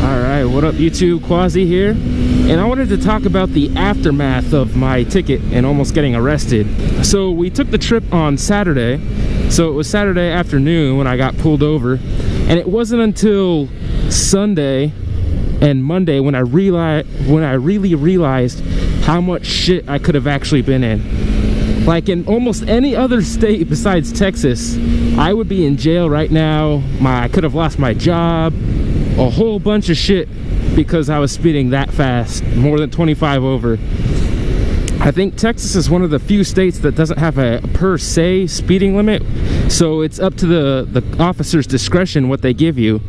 Alright, what up YouTube, Quasi here, and I wanted to talk about the aftermath of my ticket and almost getting arrested. So we took the trip on Saturday, so it was Saturday afternoon when I got pulled over, and it wasn't until Sunday and Monday when I really realized how much shit I could have actually been in. Like in almost any other state besides Texas, I would be in jail right now. I could have lost my job, a whole bunch of shit because I was speeding that fast, more than 25 over. I think Texas is one of the few states that doesn't have a per se speeding limit, so it's up to the officer's discretion what they give you.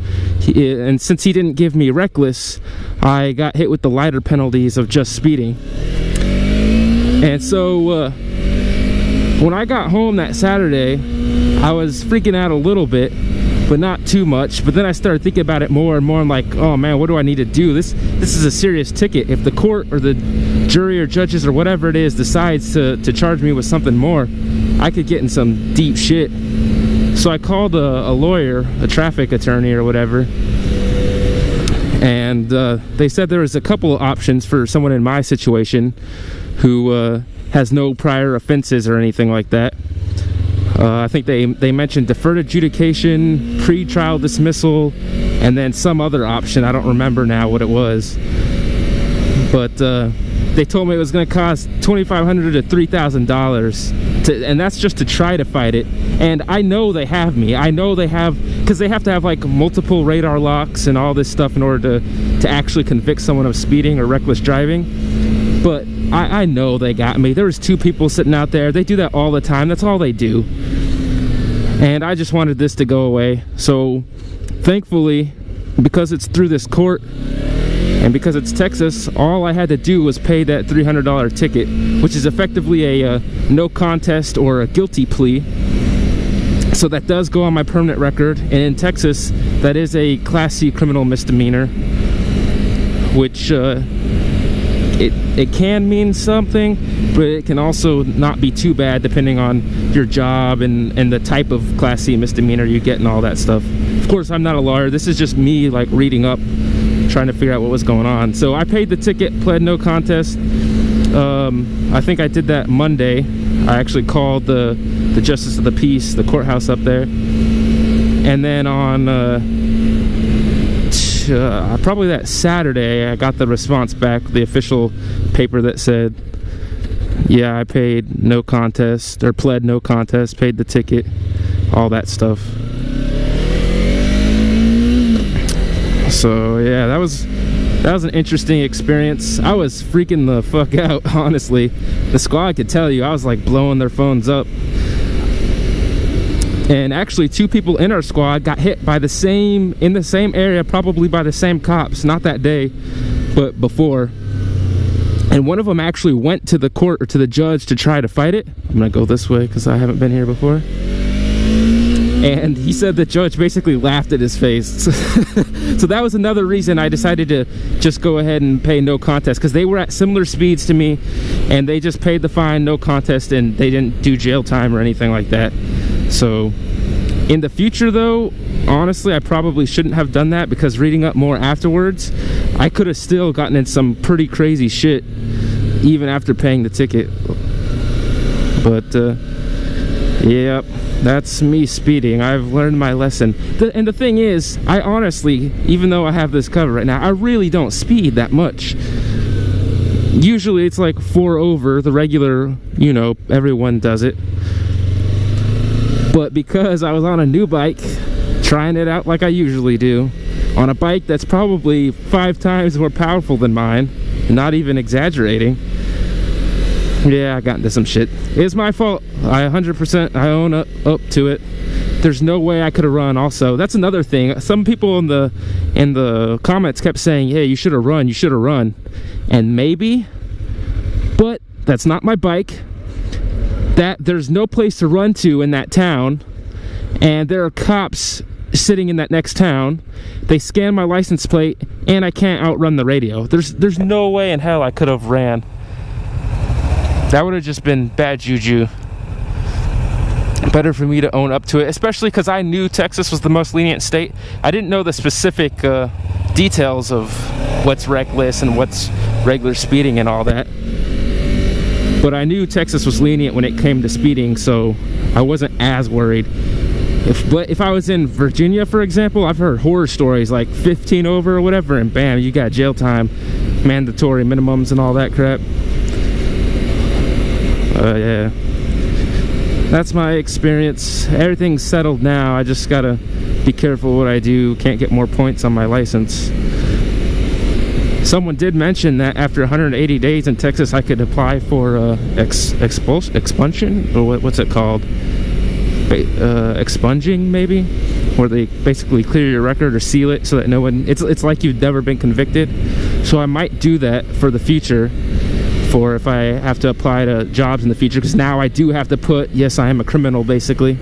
And since he didn't give me reckless, I got hit with the lighter penalties of just speeding. And so when I got home that Saturday, I was freaking out a little bit, but not too much. But then I started thinking about it more and more. I'm like, oh man, what do I need to do? This is a serious ticket. If the court or the jury or judges or whatever it is decides to charge me with something more, I could get in some deep shit. So I called a lawyer, a traffic attorney or whatever, and they said there was a couple of options for someone in my situation who has no prior offenses or anything like that. I think they mentioned deferred adjudication, pre-trial dismissal, and then some other option. I don't remember now what it was. But they told me it was going to cost $2,500 to $3,000, and that's just to try to fight it. And I know they have me. I know they have, because they have to have like multiple radar locks and all this stuff in order to actually convict someone of speeding or reckless driving. But I know they got me. There was 2 people sitting out there. They do that all the time. That's all they do. And I just wanted this to go away. So thankfully, because it's through this court and because it's Texas, all I had to do was pay that $300 ticket, which is effectively a no contest or a guilty plea. So that does go on my permanent record. And in Texas, that is a Class C criminal misdemeanor, which it can mean something, but it can also not be too bad depending on your job and the type of Class C misdemeanor you get and all that stuff. Of course, I'm not a lawyer. This is just me like reading up, trying to figure out what was going on. So I paid the ticket, pled no contest. I think I did that Monday. I actually called the Justice of the Peace, the courthouse up there. And then on probably that Saturday, I got the response back, the official paper that said, yeah, I paid no contest, or pled no contest, paid the ticket, all that stuff. So yeah, that was an interesting experience. I was freaking the fuck out, honestly. The squad could tell you, I was like blowing their phones up. And actually 2 people in our squad got hit by in the same area, probably by the same cops, not that day, but before. And one of them actually went to the court or to the judge to try to fight it. I'm gonna go this way because I haven't been here before. And he said the judge basically laughed at his face. So that was another reason I decided to just go ahead and pay no contest, because they were at similar speeds to me and they just paid the fine, no contest, and they didn't do jail time or anything like that. So in the future though, honestly, I probably shouldn't have done that, because reading up more afterwards, I could have still gotten in some pretty crazy shit even after paying the ticket. But yep, that's me speeding. I've learned my lesson. And the thing is, I honestly, even though I have this covered right now, I really don't speed that much. Usually it's like 4 over, the regular, you know, everyone does it. But because I was on a new bike, trying it out like I usually do, on a bike that's probably 5 times more powerful than mine, not even exaggerating, yeah, I got into some shit. It's my fault. I 100% I own up to it. There's no way I could have run. Also, that's another thing. Some people in the comments kept saying, "Hey, you should have run. You should have run." And maybe, but that's not my bike. There's no place to run to in that town, and there are cops sitting in that next town. They scan my license plate, and I can't outrun the radio. There's no way in hell I could have ran. That would have just been bad juju. Better for me to own up to it, especially because I knew Texas was the most lenient state. I didn't know the specific details of what's reckless and what's regular speeding and all that. But I knew Texas was lenient when it came to speeding, so I wasn't as worried. But if I was in Virginia, for example, I've heard horror stories like 15 over or whatever, and bam, you got jail time, mandatory minimums and all that crap. Yeah, that's my experience. Everything's settled now. I just gotta be careful what I do. Can't get more points on my license. Someone did mention that after 180 days in Texas, I could apply for expulsion, or what's it called? Expunging, maybe, where they basically clear your record or seal it so that no one, it's like you've never been convicted. So I might do that for the future, for if I have to apply to jobs in the future, because now I do have to put, yes, I am a criminal, basically.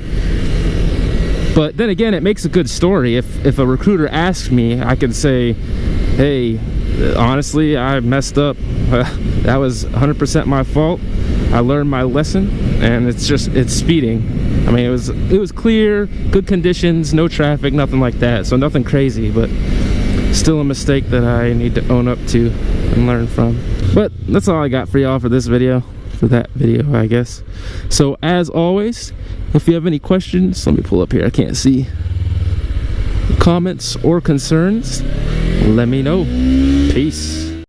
But then again, it makes a good story. If a recruiter asks me, I can say, hey, honestly, I messed up. That was 100% my fault. I learned my lesson, and it's speeding. I mean, it was clear, good conditions, no traffic, nothing like that. So nothing crazy, but still a mistake that I need to own up to and learn from. But that's all I got for y'all for this video, for that video, I guess. So as always, if you have any questions, let me pull up here, I can't see, comments or concerns, let me know. Peace.